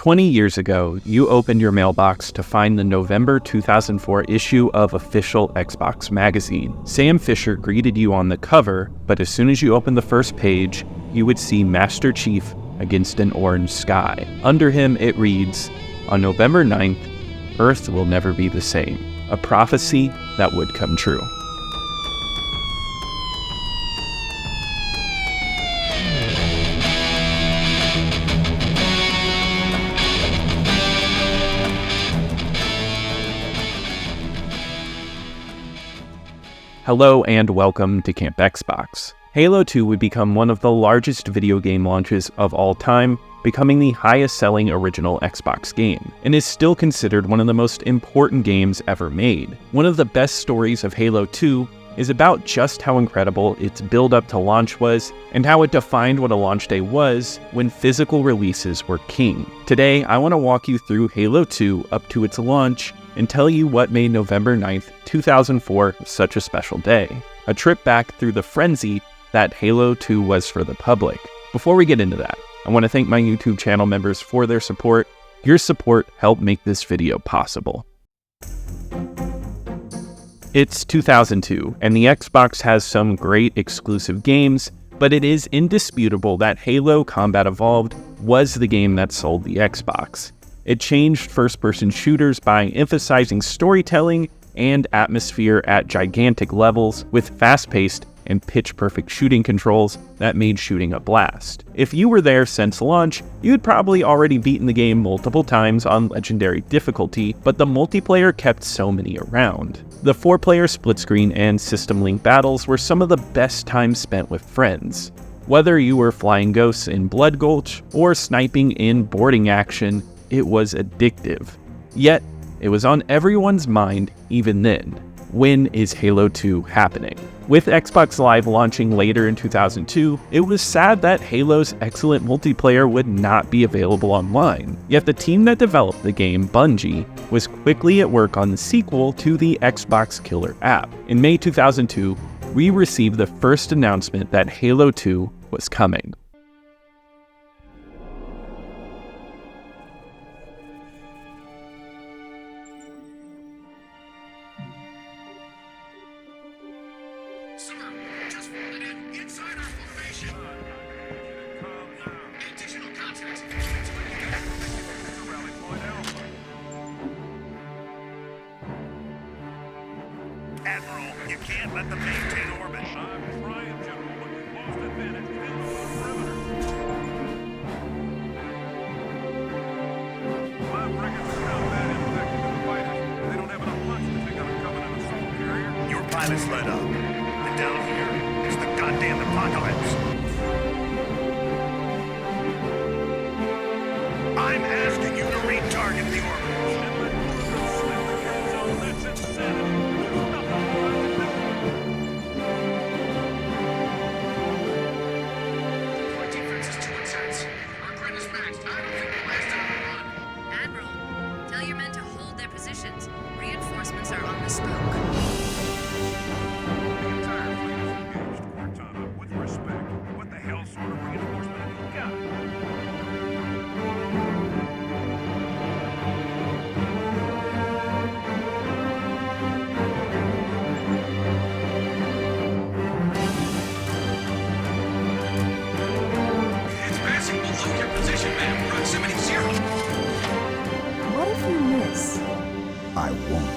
20 years ago, you opened your mailbox to find the November 2004 issue of Official Xbox magazine. Sam Fisher greeted you on the cover, but as soon as you opened the first page, you would see Master Chief against an orange sky. Under him, it reads, "On November 9th, Earth will never be the same." A prophecy that would come true. Hello and welcome to Camp Xbox. Halo 2 would become one of the largest video game launches of all time, becoming the highest-selling original Xbox game, and is still considered one of the most important games ever made. One of the best stories of Halo 2 is about just how incredible its build-up to launch was, and how it defined what a launch day was when physical releases were king. Today, I want to walk you through Halo 2 up to its launch, and tell you what made November 9th, 2004 such a special day. A trip back through the frenzy that Halo 2 was for the public. Before we get into that, I want to thank my YouTube channel members for their support. Your support helped make this video possible. It's 2002, and the Xbox has some great exclusive games, but it is indisputable that Halo Combat Evolved was the game that sold the Xbox. It changed first-person shooters by emphasizing storytelling and atmosphere at gigantic levels, with fast-paced and pitch-perfect shooting controls that made shooting a blast. If you were there since launch, you'd probably already beaten the game multiple times on Legendary difficulty, but the multiplayer kept so many around. The 4-player split-screen and system-link battles were some of the best time spent with friends. Whether you were flying ghosts in Blood Gulch or sniping in boarding action, it was addictive. Yet, it was on everyone's mind even then. When is Halo 2 happening? With Xbox Live launching later in 2002, it was sad that Halo's excellent multiplayer would not be available online. Yet the team that developed the game, Bungie, was quickly at work on the sequel to the Xbox Killer app. In May 2002, we received the first announcement that Halo 2 was coming. Admiral, you can't let them maintain orbit. I'm trying, General, but we've lost advantage. My frigates are now bad infected with the fighters. They don't have enough punch to take out a Covenant assault carrier. Your pilots led up. And down here is the goddamn apocalypse. I'm asking you to retarget the orbit. That's insanity. Reinforcements are on the spoke. The entire fleet is engaged, Cortana. With respect, what the hell sort of reinforcement have you got? It's passing below your position, ma'am. Proximity 0. What if you miss? I won't.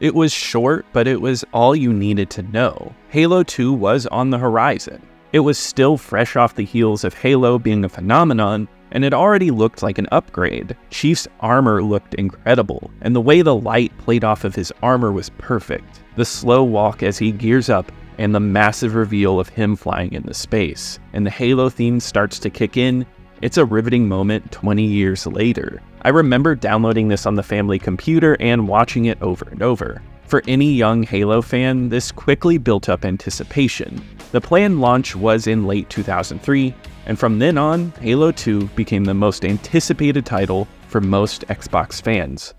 It was short, but it was all you needed to know. Halo 2 was on the horizon. It was still fresh off the heels of Halo being a phenomenon, and it already looked like an upgrade. Chief's armor looked incredible, and the way the light played off of his armor was perfect. The slow walk as he gears up, and the massive reveal of him flying into space. And the Halo theme starts to kick in. It's a riveting moment 20 years later. I remember downloading this on the family computer and watching it over and over. For any young Halo fan, this quickly built up anticipation. The planned launch was in late 2003, and from then on, Halo 2 became the most anticipated title for most Xbox fans.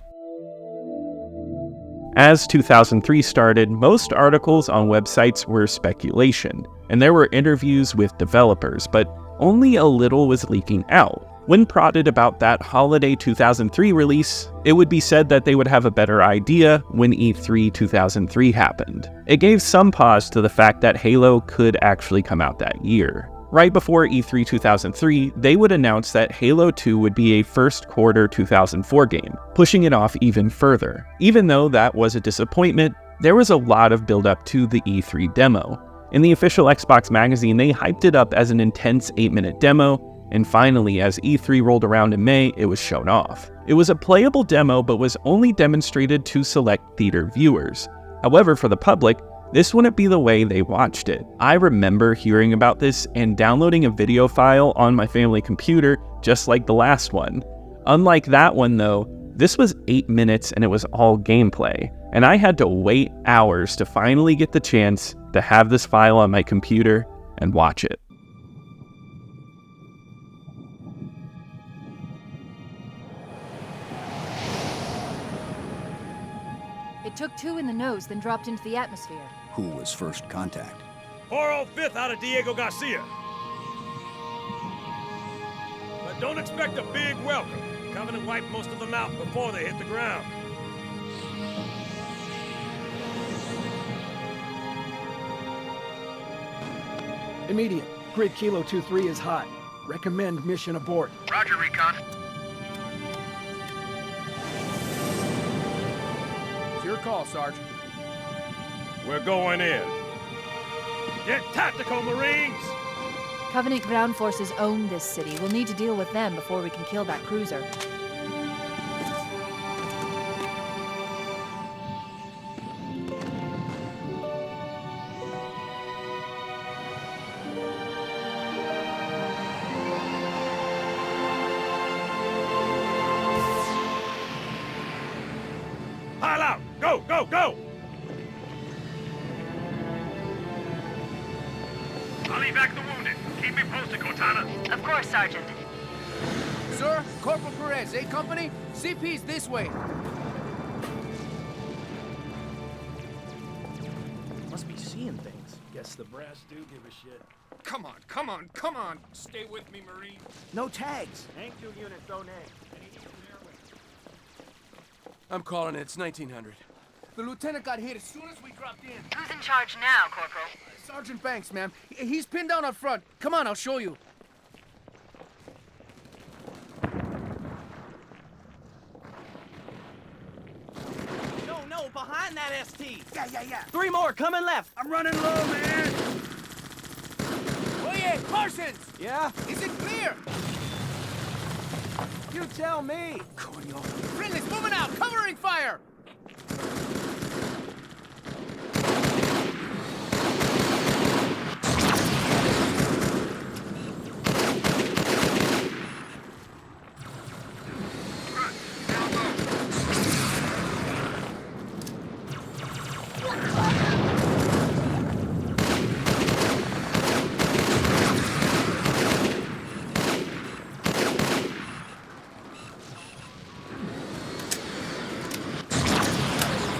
As 2003 started, most articles on websites were speculation, and there were interviews with developers, but only a little was leaking out. When prodded about that holiday 2003 release, it would be said that they would have a better idea when E3 2003 happened. It gave some pause to the fact that Halo could actually come out that year. Right before E3 2003, they would announce that Halo 2 would be a first quarter 2004 game, pushing it off even further. Even though that was a disappointment, there was a lot of build-up to the E3 demo. In the official Xbox magazine, they hyped it up as an intense 8-minute demo, and finally, as E3 rolled around in May, it was shown off. It was a playable demo, but was only demonstrated to select theater viewers. However, for the public, this wouldn't be the way they watched it. I remember hearing about this and downloading a video file on my family computer, just like the last one. Unlike that one though, this was 8 minutes and it was all gameplay, and I had to wait hours to finally get the chance to have this file on my computer and watch it. It took 2 in the nose, then dropped into the atmosphere. Who was first contact? 405th out of Diego Garcia. But don't expect a big welcome. Covenant wiped most of them out before they hit the ground. Immediate. Grid Kilo 23 is hot. Recommend mission abort. Roger, Recon. It's your call, Sarge. We're going in. Get tactical, Marines! Covenant ground forces own this city. We'll need to deal with them before we can kill that cruiser. Pile out! Go, go, go! I'll evac the wounded. Keep me posted, Cortana. Of course, Sergeant. Sir, Corporal Perez, A Company, CP's this way. Must be seeing things. Guess the brass do give a shit. Come on, come on, come on. Stay with me, Marine. No tags. I'm calling it. It's 1900. The lieutenant got hit as soon as we dropped in. Who's in charge now, Corporal? Sergeant Banks, ma'am. He's pinned down up front. Come on, I'll show you. No, behind that ST. Yeah. 3 more, coming left. I'm running low, man. Oye, Parsons! Yeah? Is it clear? You tell me. Coño. Friendly's moving out, covering fire!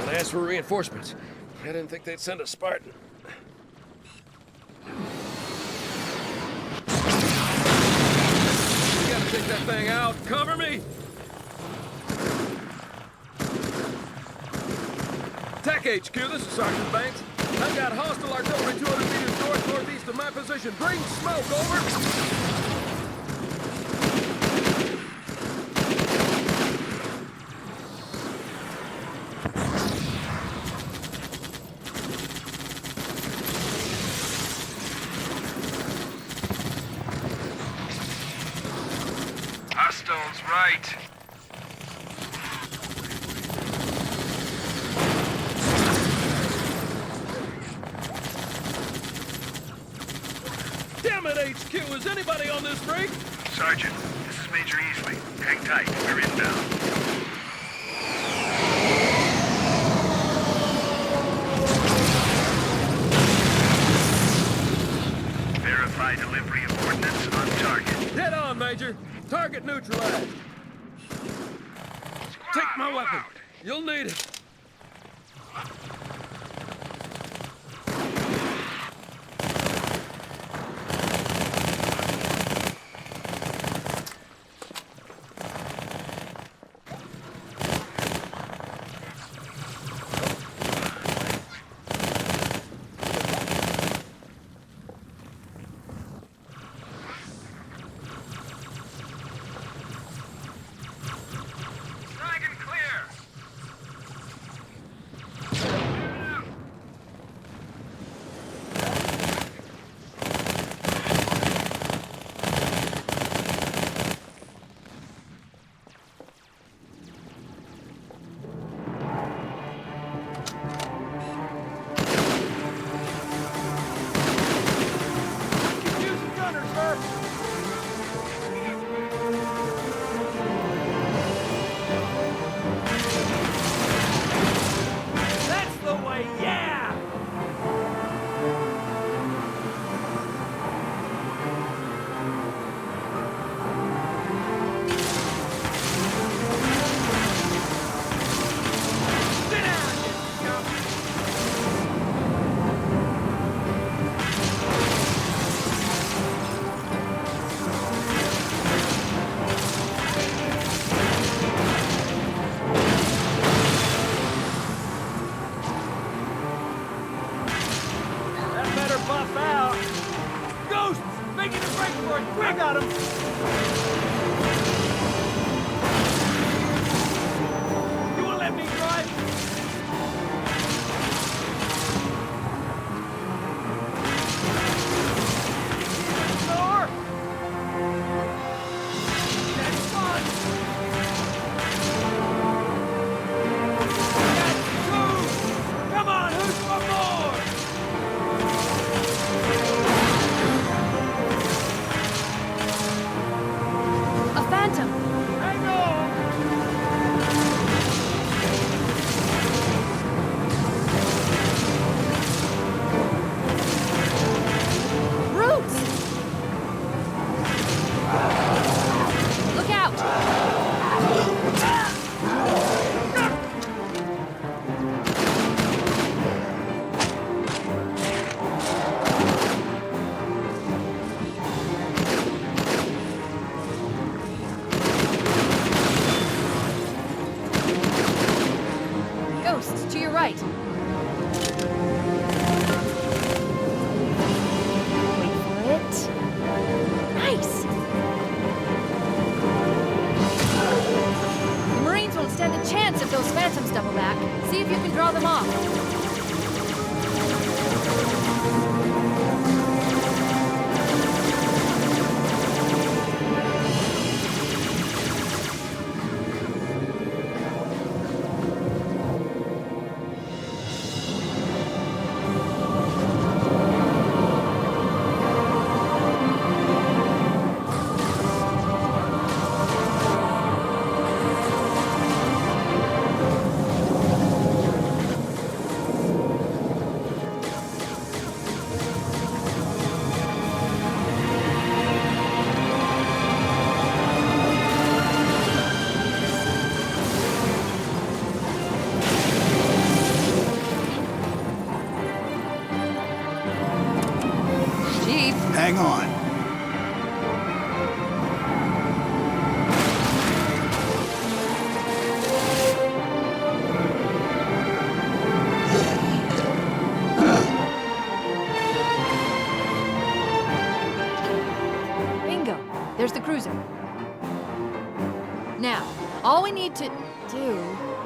Asked for reinforcements. I didn't think they'd send a Spartan. We gotta take that thing out. Cover me! TAC HQ, this is Sergeant Banks. I've got hostile artillery 200 meters northeast of my position. Bring smoke, over! milestones right. Damn it, HQ! Is anybody on this break? Sergeant, this is Major Easley. Hang tight. We're inbound. Verify delivery of ordnance on target. Head on, Major. Target neutralized. Take my weapon. You'll need it. Dragon clear. Use the gunner, sir. That's the way, yeah! Sit down, you scum. That better buff out. Ghosts! Making a break for it! Quick! I got him! You won't let me drive? Slower! That's fun! That's two! Come on, who's for more? A phantom! Hang on! Roots! Look out! Ghosts, to your right. Wait for it. Nice! The Marines won't stand a chance if those phantoms double back. See if you can draw them off. Chief, Hang on. bingo. There's the cruiser. Now, all we need to do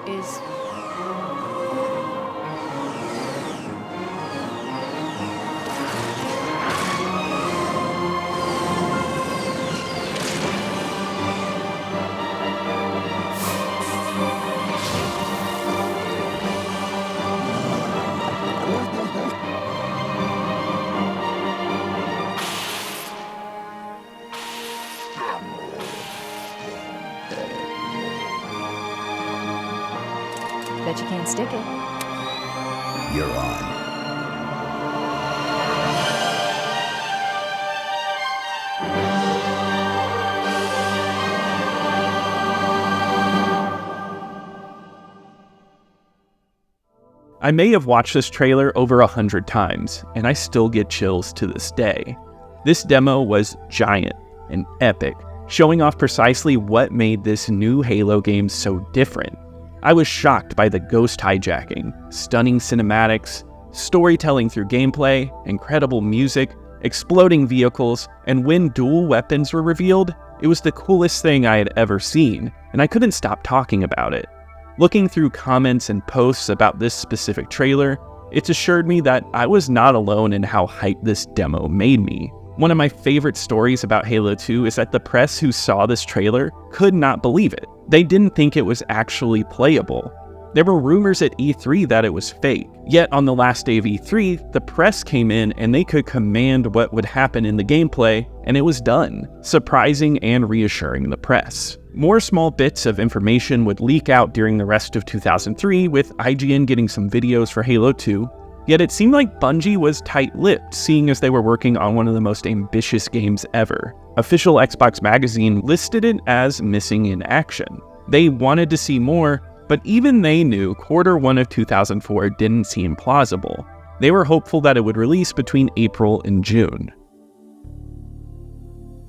is... Bet you can't stick it. You're on. I may have watched this trailer over 100 times, and I still get chills to this day. This demo was giant and epic, showing off precisely what made this new Halo game so different. I was shocked by the ghost hijacking, stunning cinematics, storytelling through gameplay, incredible music, exploding vehicles, and when dual weapons were revealed, it was the coolest thing I had ever seen, and I couldn't stop talking about it. Looking through comments and posts about this specific trailer, it's assured me that I was not alone in how hyped this demo made me. One of my favorite stories about Halo 2 is that the press who saw this trailer could not believe it. They didn't think it was actually playable. There were rumors at E3 that it was fake, yet on the last day of E3, the press came in and they could command what would happen in the gameplay, and it was done, surprising and reassuring the press. More small bits of information would leak out during the rest of 2003, with IGN getting some videos for Halo 2, yet it seemed like Bungie was tight-lipped, seeing as they were working on one of the most ambitious games ever. Official Xbox Magazine listed it as missing in action. They wanted to see more, but even they knew Q1 of 2004 didn't seem plausible. They were hopeful that it would release between April and June.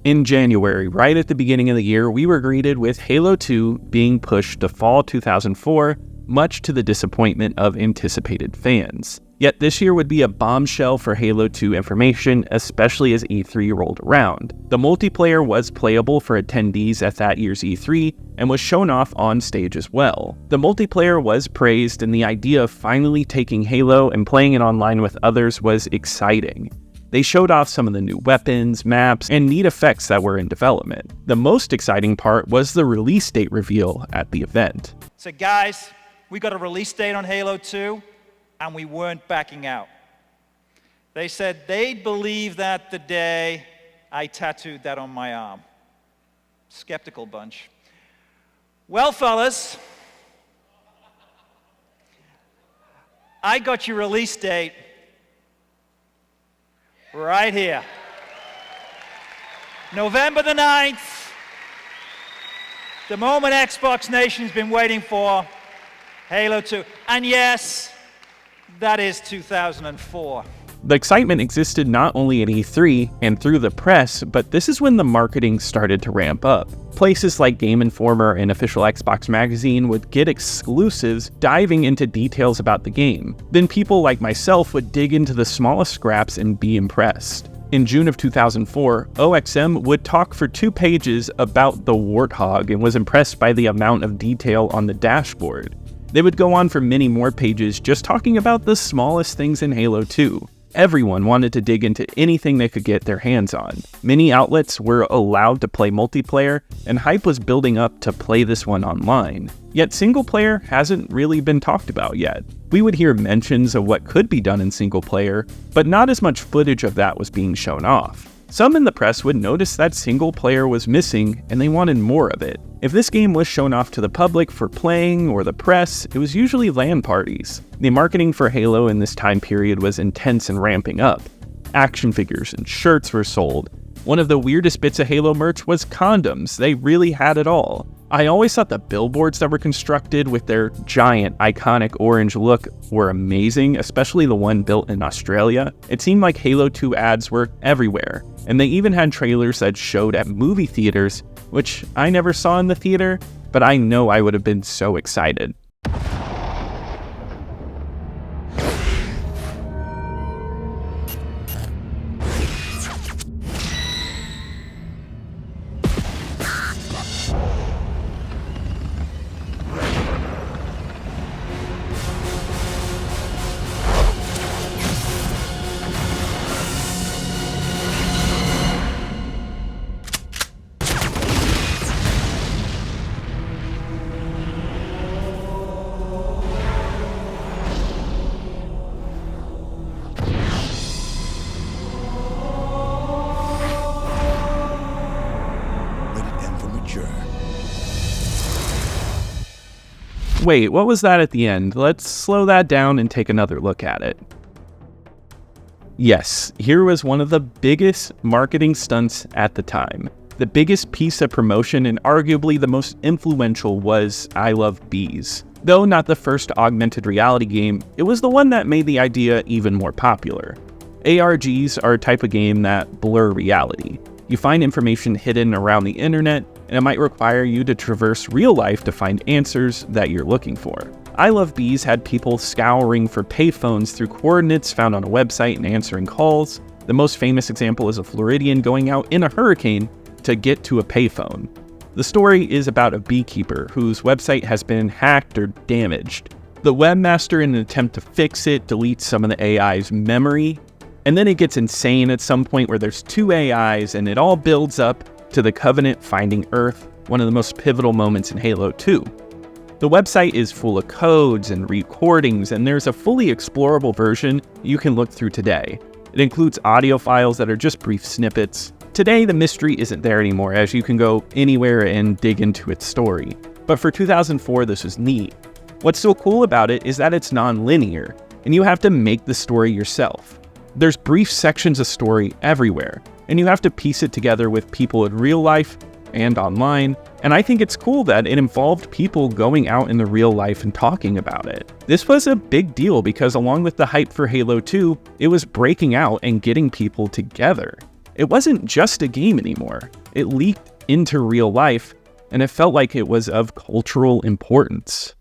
In January, right at the beginning of the year, we were greeted with Halo 2 being pushed to fall 2004, much to the disappointment of anticipated fans. Yet this year would be a bombshell for Halo 2 information, especially as E3 rolled around. The multiplayer was playable for attendees at that year's E3 and was shown off on stage as well. The multiplayer was praised, and the idea of finally taking Halo and playing it online with others was exciting. They showed off some of the new weapons, maps, and neat effects that were in development. The most exciting part was the release date reveal at the event. So guys, we got a release date on Halo 2, and we weren't backing out. They said they'd believe that the day I tattooed that on my arm. Skeptical bunch. Well, fellas, I got your release date right here. November the 9th, the moment Xbox Nation's been waiting for, Halo 2. And yes, that is 2004. The excitement existed not only at E3 and through the press, but this is when the marketing started to ramp up. Places like Game Informer and Official Xbox Magazine would get exclusives diving into details about the game. Then people like myself would dig into the smallest scraps and be impressed. In June of 2004, OXM would talk for 2 pages about the Warthog and was impressed by the amount of detail on the dashboard. They would go on for many more pages just talking about the smallest things in Halo 2. Everyone wanted to dig into anything they could get their hands on. Many outlets were allowed to play multiplayer, and hype was building up to play this one online. Yet single player hasn't really been talked about yet. We would hear mentions of what could be done in single player, but not as much footage of that was being shown off. Some in the press would notice that single player was missing, and they wanted more of it. If this game was shown off to the public for playing or the press, it was usually LAN parties. The marketing for Halo in this time period was intense and ramping up. Action figures and shirts were sold. One of the weirdest bits of Halo merch was condoms. They really had it all. I always thought the billboards that were constructed with their giant, iconic orange look were amazing, especially the one built in Australia. It seemed like Halo 2 ads were everywhere, and they even had trailers that showed at movie theaters, which I never saw in the theater, but I know I would have been so excited. future. Wait, what was that at the end? Let's slow that down and take another look at it. Yes, here was one of the biggest marketing stunts at the time. The biggest piece of promotion and arguably the most influential was ILOVEBEES. Though not the first augmented reality game, it was the one that made the idea even more popular. ARGs are a type of game that blur reality. You find information hidden around the internet, and it might require you to traverse real life to find answers that you're looking for. ILOVEBEES had people scouring for payphones through coordinates found on a website and answering calls. The most famous example is a Floridian going out in a hurricane to get to a payphone. The story is about a beekeeper whose website has been hacked or damaged. The webmaster, in an attempt to fix it, deletes some of the AI's memory, and then it gets insane at some point where there's two AIs and it all builds up to the Covenant finding Earth, one of the most pivotal moments in Halo 2. The website is full of codes and recordings, and there's a fully explorable version you can look through today. It includes audio files that are just brief snippets. Today, the mystery isn't there anymore, as you can go anywhere and dig into its story. But for 2004, this was neat. What's so cool about it is that it's non-linear, and you have to make the story yourself. There's brief sections of story everywhere, and you have to piece it together with people in real life and online, and I think it's cool that it involved people going out in the real life and talking about it. This was a big deal because along with the hype for Halo 2, it was breaking out and getting people together. It wasn't just a game anymore. It leaked into real life, and it felt like it was of cultural importance.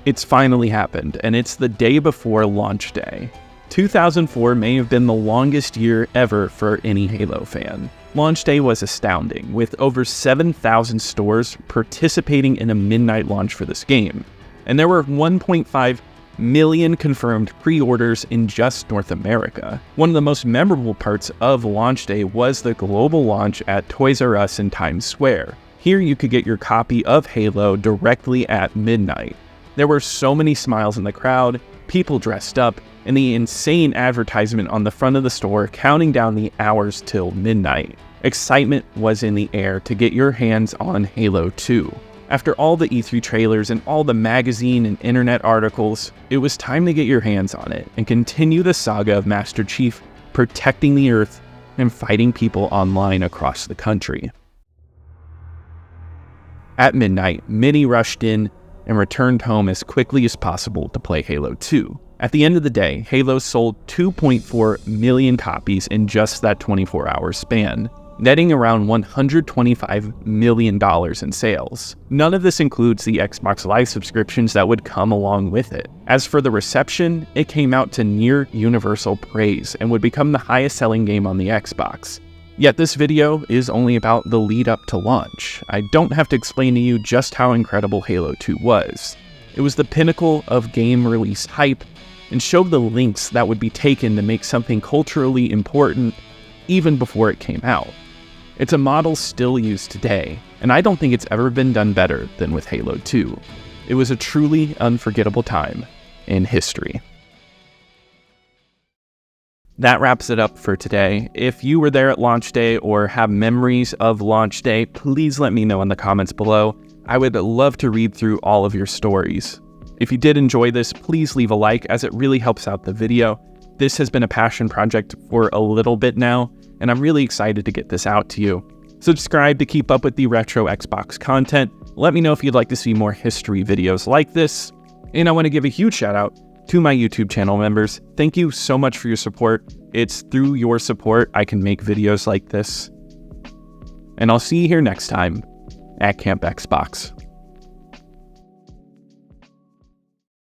It's finally happened, and it's the day before launch day. 2004 may have been the longest year ever for any Halo fan. Launch day was astounding, with over 7,000 stores participating in a midnight launch for this game. And there were 1.5 million confirmed pre-orders in just North America. One of the most memorable parts of launch day was the global launch at Toys R Us in Times Square. Here you could get your copy of Halo directly at midnight. There were so many smiles in the crowd, people dressed up, and the insane advertisement on the front of the store counting down the hours till midnight. Excitement was in the air to get your hands on Halo 2. After all the E3 trailers and all the magazine and internet articles, it was time to get your hands on it and continue the saga of Master Chief protecting the Earth and fighting people online across the country. At midnight, many rushed in and returned home as quickly as possible to play Halo 2. At the end of the day, Halo sold 2.4 million copies in just that 24-hour span, netting around $125 million in sales. None of this includes the Xbox Live subscriptions that would come along with it. As for the reception, it came out to near universal praise and would become the highest-selling game on the Xbox. Yet this video is only about the lead up to launch. I don't have to explain to you just how incredible Halo 2 was. It was the pinnacle of game release hype and showed the lengths that would be taken to make something culturally important even before it came out. It's a model still used today, and I don't think it's ever been done better than with Halo 2. It was a truly unforgettable time in history. That wraps it up for today. If you were there at launch day or have memories of launch day, please let me know in the comments below. I would love to read through all of your stories. If you did enjoy this, please leave a like as it really helps out the video. This has been a passion project for a little bit now, and I'm really excited to get this out to you. Subscribe to keep up with the retro Xbox content. Let me know if you'd like to see more history videos like this. And I want to give a huge shout out to my YouTube channel members. Thank you so much for your support. It's through your support I can make videos like this. And I'll see you here next time at Camp Xbox.